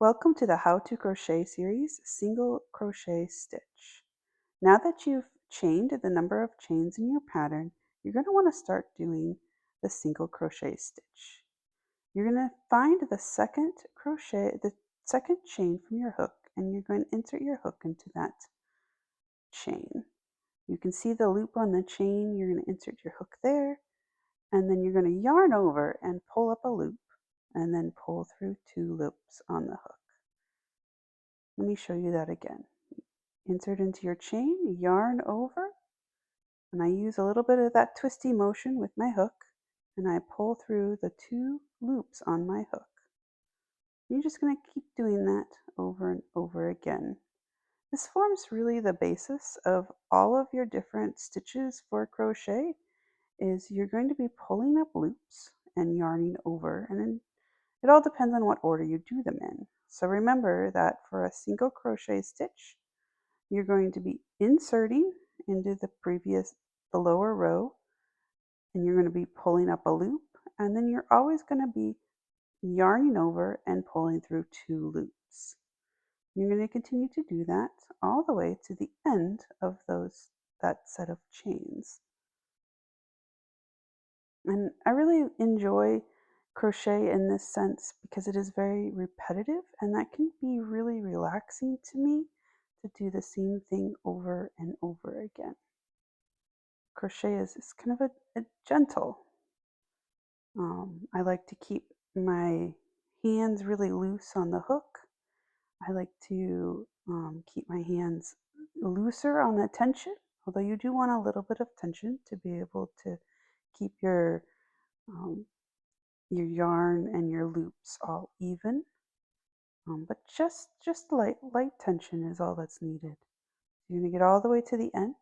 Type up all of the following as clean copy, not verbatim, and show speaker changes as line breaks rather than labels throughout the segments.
Welcome to the How to Crochet series, Single Crochet Stitch. Now that you've chained the number of chains in your pattern, you're going to want to start doing the single crochet stitch. You're going to find the second chain from your hook, and you're going to insert your hook into that chain. You can see the loop on the chain. You're going to insert your hook there, and then you're going to yarn over and pull up a loop, and then pull through 2 loops on the hook. Let me show you that again. Insert into your chain, yarn over, and I use a little bit of that twisty motion with my hook, and I pull through the 2 loops on my hook. You're just going to keep doing that over and over again. This forms really the basis of all of your different stitches for crochet. Is you're going to be pulling up loops and yarning over, and then it all depends on what order you do them in. So remember that for a single crochet stitch, you're going to be inserting into the lower row, and you're going to be pulling up a loop, and then you're always going to be yarning over and pulling through 2 loops. You're going to continue to do that all the way to the end of that set of chains. And I really enjoy crochet in this sense because it is very repetitive, and that can be really relaxing to me to do the same thing over and over again. Crochet is kind of a gentle. I like to keep my hands really loose on the hook. I like to keep my hands looser on the tension, although you do want a little bit of tension to be able to keep um, your yarn and your loops all even. But just light tension is all that's needed. You're going to get all the way to the end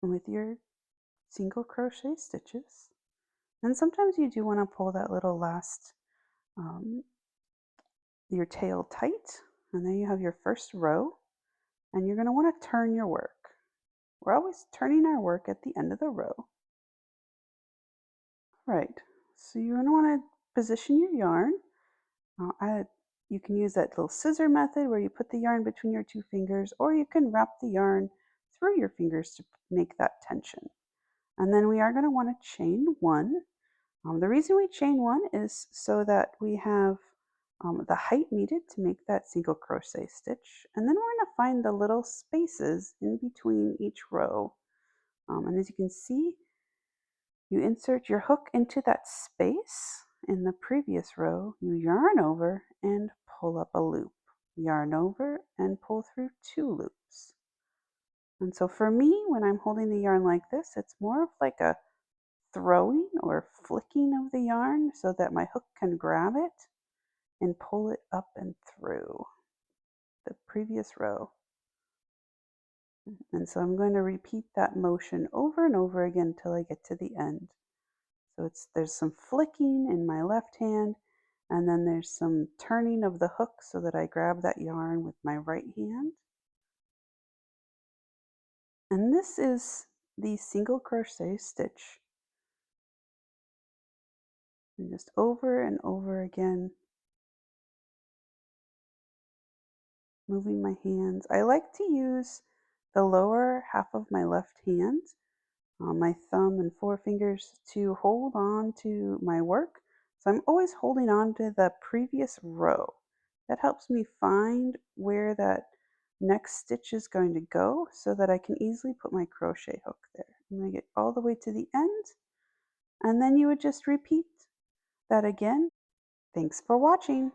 with your single crochet stitches. And sometimes you do want to pull that little last, your tail tight, and then you have your first row, and you're going to want to turn your work. We're always turning our work at the end of the row. Right, so you're going to want to position your yarn. You can use that little scissor method where you put the yarn between your 2 fingers, or you can wrap the yarn through your fingers to make that tension. And then we are going to want to chain 1. The reason we chain 1 is so that we have the height needed to make that single crochet stitch. And then we're going to find the little spaces in between each row. And as you can see, you insert your hook into that space in the previous row, you yarn over and pull up a loop. Yarn over and pull through 2 loops. And so for me, when I'm holding the yarn like this, it's more of like a throwing or flicking of the yarn so that my hook can grab it and pull it up and through the previous row. And so I'm going to repeat that motion over and over again until I get to the end. So there's some flicking in my left hand, and then there's some turning of the hook so that I grab that yarn with my right hand. And this is the single crochet stitch. And just over and over again, moving my hands. I like to use the lower half of my left hand, my thumb and forefingers, to hold on to my work. So I'm always holding on to the previous row. That helps me find where that next stitch is going to go so that I can easily put my crochet hook there. I'm going to get all the way to the end, and then you would just repeat that again. Thanks for watching.